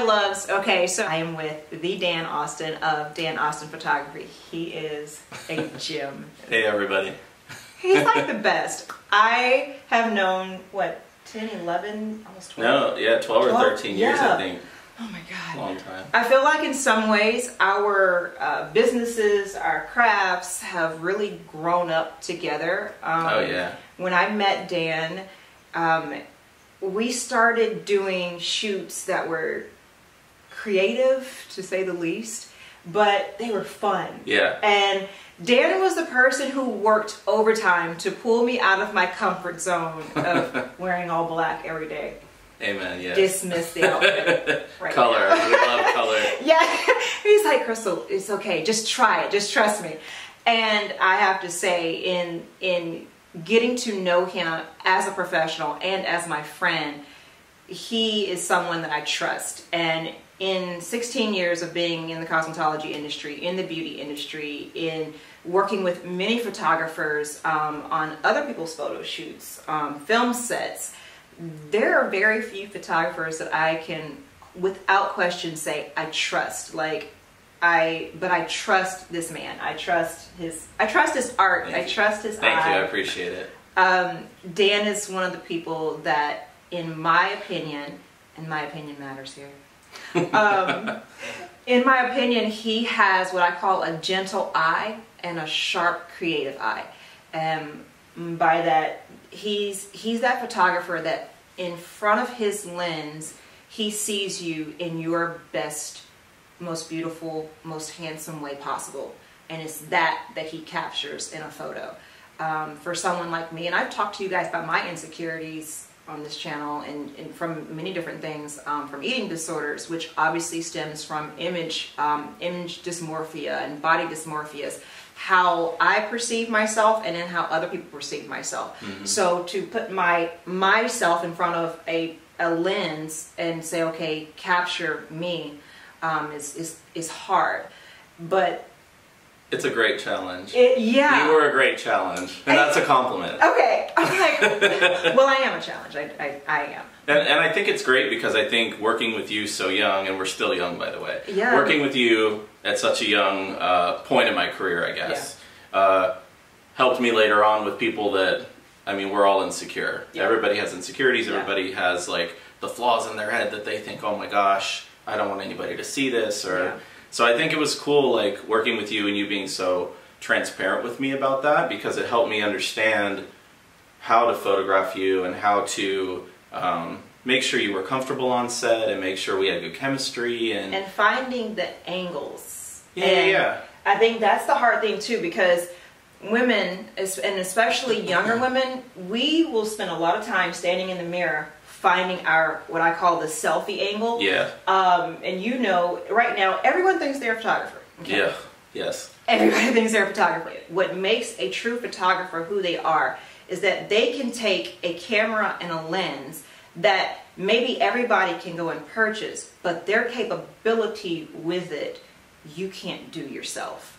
loves. Okay, so I am with the Dan Austin of Dan Austin Photography. He is a gem. Hey everybody. He's like the best. I have known, what, 10, 11, almost 12? No, yeah, 12 or 13 years, yeah. I think. Oh my God. Long time. I feel like in some ways our businesses, our crafts have really grown up together. Oh yeah. When I met Dan, we started doing shoots that were creative, to say the least, but they were fun. Yeah. And Dan was the person who worked overtime to pull me out of my comfort zone of wearing all black every day. Amen, yes. Dismiss the outfit. Right color. now. We love color. Yeah. He's like, Crystal, it's okay. Just try it. Just trust me. And I have to say, in getting to know him as a professional and as my friend, he is someone that I trust. And in 16 years of being in the cosmetology industry, in the beauty industry, in working with many photographers on other people's photo shoots, film sets, there are very few photographers that I can, without question, say I trust. But I trust this man. I trust his art. I trust his eye. Thank you. I appreciate it. Dan is one of the people that, in my opinion matters here. In my opinion, he has what I call a gentle eye and a sharp creative eye. By that, he's that photographer that in front of his lens, he sees you in your best, most beautiful, most handsome way possible. And it's that he captures in a photo. For someone like me, and I've talked to you guys about my insecurities on this channel and from many different things, from eating disorders, which obviously stems from image dysmorphia and body dysmorphias, how I perceive myself and then how other people perceive myself. Mm-hmm. So to put myself in front of a lens and say, okay, capture me, is hard. But it's a great challenge. Yeah. You were a great challenge. And that's a compliment. Okay. I'm like, well, I am a challenge. I am. And I think it's great because I think working with you so young, and we're still young, by the way. Yeah. Working with you at such a young point in my career, I guess, helped me later on with people that, I mean, we're all insecure. Yeah. Everybody has insecurities. Everybody has, like, the flaws in their head that they think, oh my gosh, I don't want anybody to see this. Or So I think it was cool, like, working with you and you being so transparent with me about that, because it helped me understand how to photograph you and how to make sure you were comfortable on set and make sure we had good chemistry and finding the angles. Yeah. I think that's the hard thing too, because women, and especially younger women, we will spend a lot of time standing in the mirror finding our, what I call the selfie angle. Yeah. And you know, right now, everyone thinks they're a photographer. Okay? Yeah. Yes. Everybody thinks they're a photographer. What makes a true photographer who they are is that they can take a camera and a lens that maybe everybody can go and purchase, but their capability with it, you can't do yourself.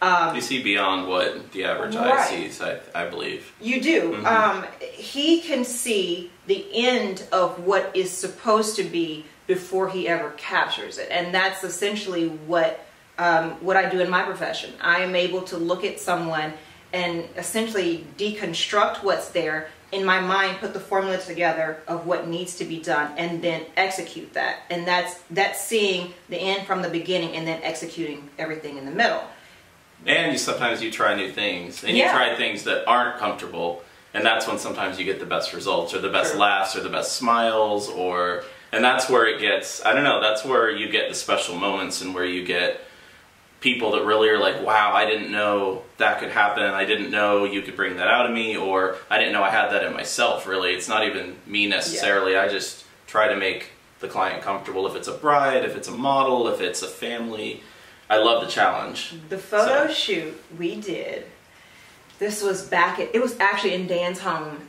You see beyond what the average eye sees, I believe. You do. Mm-hmm. He can see the end of what is supposed to be before he ever captures it. And that's essentially what I do in my profession. I am able to look at someone and essentially deconstruct what's there in my mind, put the formula together of what needs to be done, and then execute that. And that's seeing the end from the beginning and then executing everything in the middle. And sometimes you try new things, and you try things that aren't comfortable, and that's when sometimes you get the best results, or the best laughs, or the best smiles, and that's where it gets, I don't know, that's where you get the special moments, and where you get people that really are like, wow, I didn't know that could happen, I didn't know you could bring that out of me, or I didn't know I had that in myself, really. It's not even me necessarily, I just try to make the client comfortable. If it's a bride, if it's a model, if it's a family, I love the challenge. The photo shoot we did, this was it was actually in Dan's home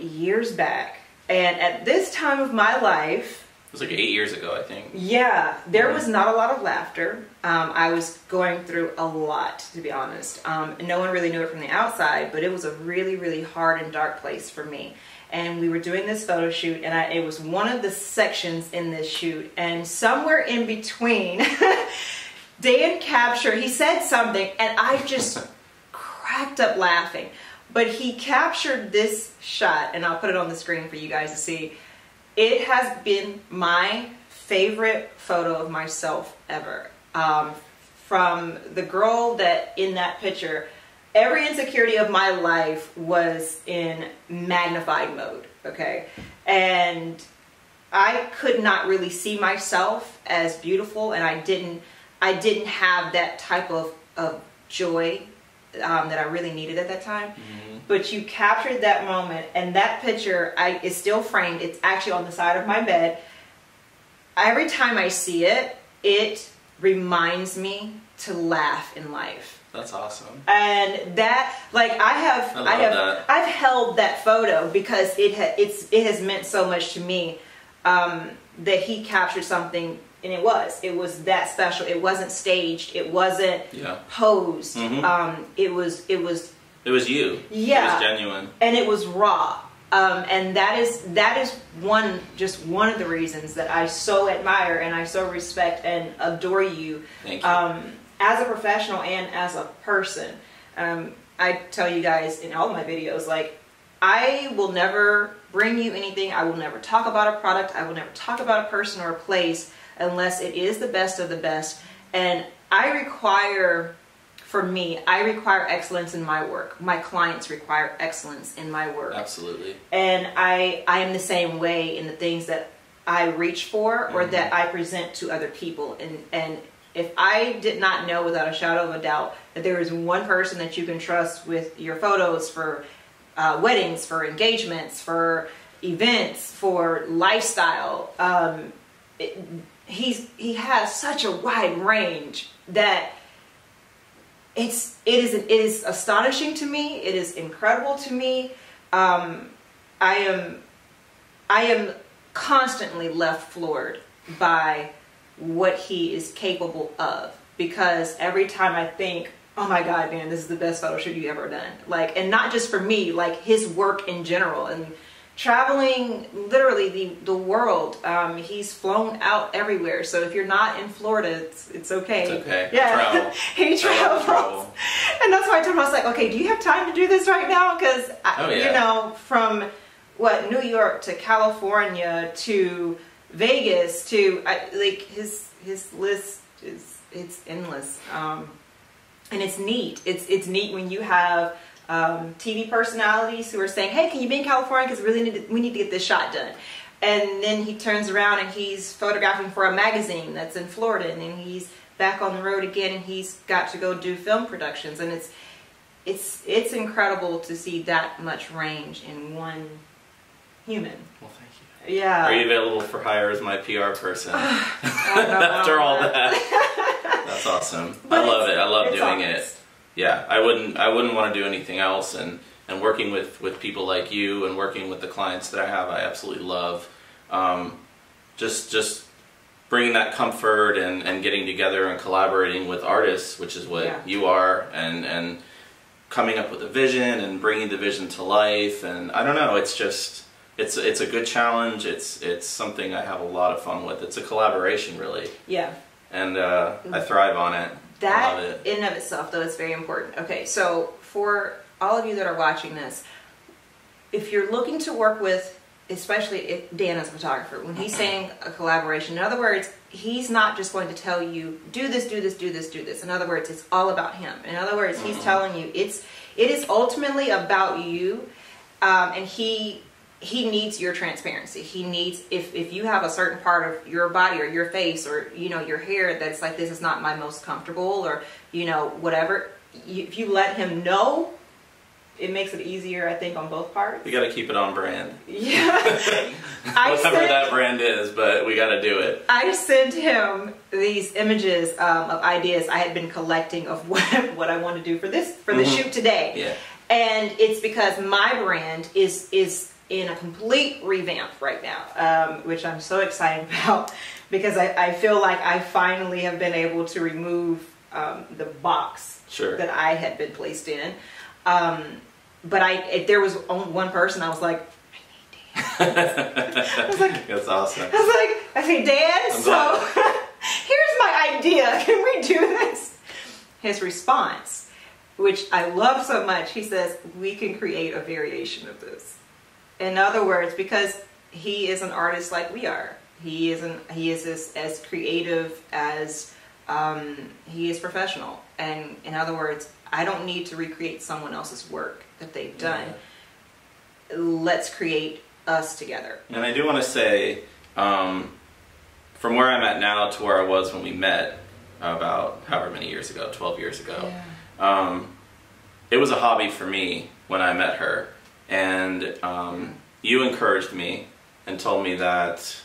years back, and at this time of my life, it was like 8 years ago, I think. Yeah, there was not a lot of laughter. I was going through a lot, to be honest. No one really knew it from the outside, but it was a really, really hard and dark place for me. and we were doing this photo shoot, and it was one of the sections in this shoot, and somewhere in between, Dan captured, he said something, and I just cracked up laughing. But he captured this shot, and I'll put it on the screen for you guys to see. It has been my favorite photo of myself ever. From the girl that in that picture, every insecurity of my life was in magnified mode, okay? And I could not really see myself as beautiful, and I didn't have that type of joy that I really needed at that time. Mm-hmm. But you captured that moment, and that picture is still framed. It's actually on the side of my bed. Every time I see it, it reminds me to laugh in life. That's awesome. And that, like, I've held that photo because it has meant so much to me, that he captured something, and it was that special. It wasn't staged. It wasn't posed. Mm-hmm. It was you. Yeah. It was genuine. And it was raw. And that is one of the reasons that I so admire and I so respect and adore you. Thank you. As a professional and as a person. I tell you guys in all my videos, like, I will never bring you anything. I will never talk about a product. I will never talk about a person or a place unless it is the best of the best. And I require excellence in my work. My clients require excellence in my work. Absolutely. And I am the same way in the things that I reach for or that I present to other people. And if I did not know without a shadow of a doubt that there is one person that you can trust with your photos for weddings, for engagements, for events, for lifestyle, he has such a wide range that it is astonishing to me. It is incredible to me. I am constantly left floored by what he is capable of, because every time I think, oh my God, man, this is the best photo shoot you ever done. Like, and not just for me, like his work in general, and traveling literally the world. He's flown out everywhere. So if you're not in Florida, it's okay. It's okay. Yeah. He travels. And that's why I told him, I was like, okay, do you have time to do this right now? Because, you know, from New York to California to Vegas to, like, his list it's endless. And it's neat. It's neat when you have TV personalities who are saying, hey, can you be in California because we need to get this shot done. And then he turns around and he's photographing for a magazine that's in Florida, and then he's back on the road again and he's got to go do film productions. And it's incredible to see that much range in one human. Well, thank you. Yeah. Are you available for hire as my PR person? After all that. That's awesome. I love it. I love doing it. Yeah, I wouldn't want to do anything else, and working with people like you and working with the clients that I have, I absolutely love. Just bringing that comfort and getting together and collaborating with artists, which is what you are, and coming up with a vision and bringing the vision to life. And I don't know, it's just it's a good challenge. It's something I have a lot of fun with. It's a collaboration, really. Yeah. And I thrive on it. That in and of itself, though, is very important. Okay, so for all of you that are watching this, if you're looking to work with, especially if Dan is a photographer, when he's saying a collaboration, in other words, he's not just going to tell you, do this, do this, do this, do this. In other words, it's all about him. In other words, he's telling you, it is ultimately about you, and he needs your transparency. He needs, if you have a certain part of your body or your face or, you know, your hair that's like, this is not my most comfortable, or, you know, whatever, if you let him know, it makes it easier, I think, on both parts. We got to keep it on brand. Yeah. Whatever that brand is, but we got to do it. I sent him these images of ideas I had been collecting of what I want to do for this shoot today. Yeah. And it's because my brand is in a complete revamp right now, which I'm so excited about, because I feel like I finally have been able to remove the box that I had been placed in. But if there was only one person, I was like, I need I was like, that's awesome. I said, Dan, so here's my idea. Can we do this? His response, which I love so much, he says, we can create a variation of this. In other words, because he is an artist like we are. He is as creative as he is professional. And in other words, I don't need to recreate someone else's work that they've done. Yeah. Let's create us together. And I do want to say, from where I'm at now to where I was when we met about however many years ago, 12 years ago, yeah. It was a hobby for me when I met her. And you encouraged me and told me that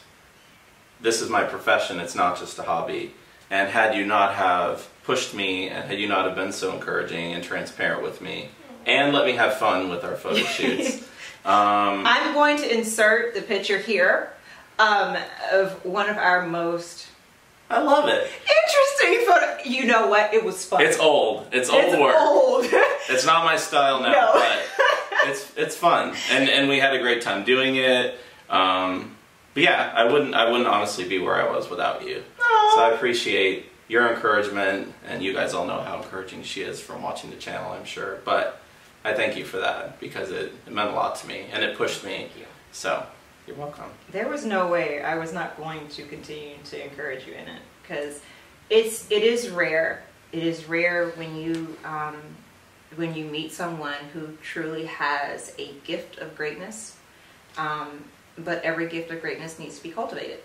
this is my profession, it's not just a hobby. And had you not have pushed me, and had you not have been so encouraging and transparent with me, and let me have fun with our photo shoots. I'm going to insert the picture here of one of our most... I love it. Interesting photo. You know what? It was fun. It's old. It's old work. Old. It's not my style now, no. But it's fun, and we had a great time doing it. But yeah, I wouldn't honestly be where I was without you. Aww. So I appreciate your encouragement, and you guys all know how encouraging she is from watching the channel, I'm sure. But I thank you for that, because it meant a lot to me, and it pushed me. Thank you. So you're welcome. There was no way I was not going to continue to encourage you in it, because it is rare. It is rare when you meet someone who truly has a gift of greatness. But every gift of greatness needs to be cultivated.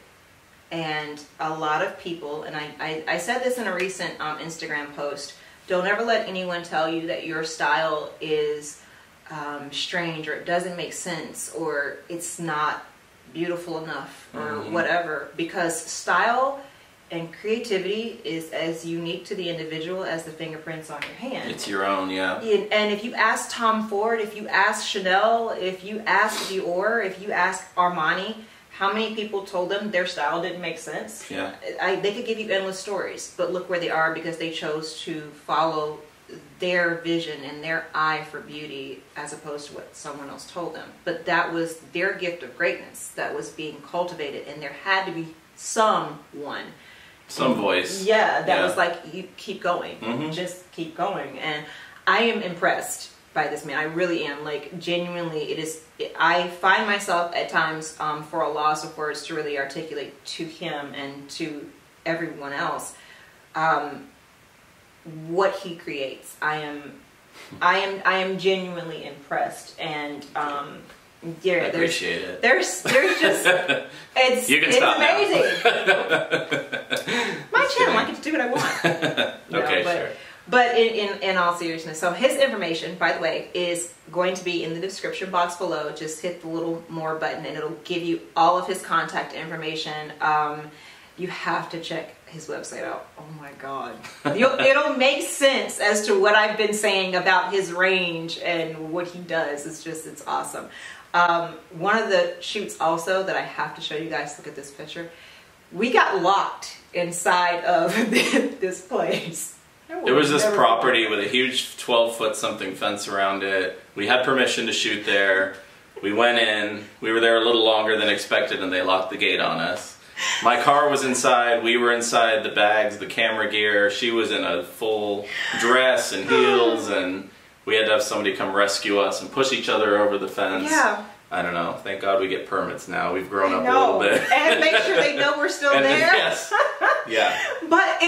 And a lot of people, and I said this in a recent Instagram post, don't ever let anyone tell you that your style is strange, or it doesn't make sense, or it's not beautiful enough, or whatever, because style and creativity is as unique to the individual as the fingerprints on your hand. It's your own, yeah. And if you ask Tom Ford, if you ask Chanel, if you ask Dior, if you ask Armani, how many people told them their style didn't make sense? Yeah. They could give you endless stories, but look where they are, because they chose to follow their vision and their eye for beauty as opposed to what someone else told them. But that was their gift of greatness that was being cultivated, and there had to be someone. Some voice. Yeah, that was like, you keep going. Just keep going. And I am impressed by this man. I really am. Like, genuinely, I find myself at times for a loss of words to really articulate to him and to everyone else what he creates. I am genuinely impressed, and yeah, I appreciate it. There's just it's amazing. My channel, I get to do what I want. Okay, sure. But in all seriousness, so his information, by the way, is going to be in the description box below. Just hit the little more button, and it'll give you all of his contact information. You have to check his website out. Oh my God. It'll make sense as to what I've been saying about his range and what he does. It's awesome. One of the shoots also that I have to show you guys, look at this picture. We got locked inside of this place. There was this property with a huge 12-foot something fence around it. We had permission to shoot there. We went in. We were there a little longer than expected, and they locked the gate on us. My car was inside. We were inside, the bags, the camera gear. She was in a full dress and heels, and we had to have somebody come rescue us and push each other over the fence. Yeah. I don't know. Thank God we get permits now. We've grown up a little bit. And make sure they know we're still there. Yes. Yeah. But,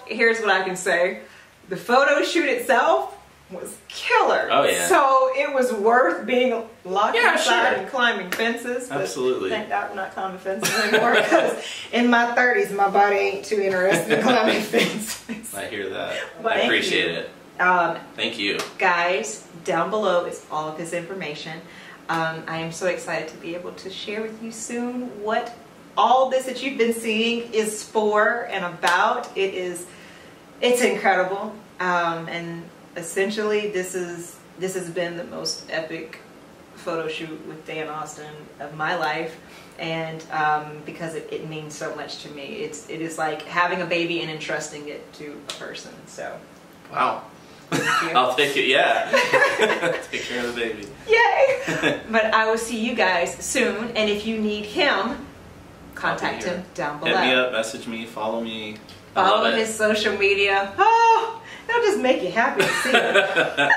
here's what I can say. The photo shoot itself was killer. Oh, yeah. So it was worth being locked inside and climbing fences. Absolutely. Thank God we're not climbing fences anymore, because in my 30s, my body ain't too interested in climbing fences. I hear that. I appreciate it. Thank you. Guys, down below is all of his information. I am so excited to be able to share with you soon what all this that you've been seeing is for and about. It's incredible. And essentially this has been the most epic photo shoot with Dan Austin of my life. And because it means so much to me. It is like having a baby and entrusting it to a person. So wow. I'll take it, yeah. Take care of the baby. Yay! But I will see you guys soon, and if you need him, contact him down below. Hit me up, message me, follow me. Follow his social media. Oh, that'll just make you happy to see it. I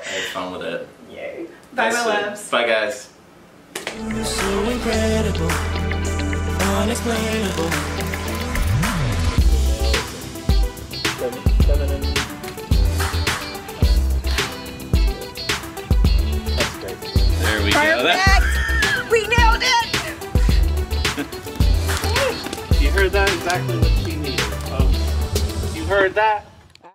had fun with it. Yay. Bye, my loves. Bye, guys. So incredible, unexplainable. There we go. Perfect! We nailed it! You heard that? Exactly what she needed, folks. You heard that?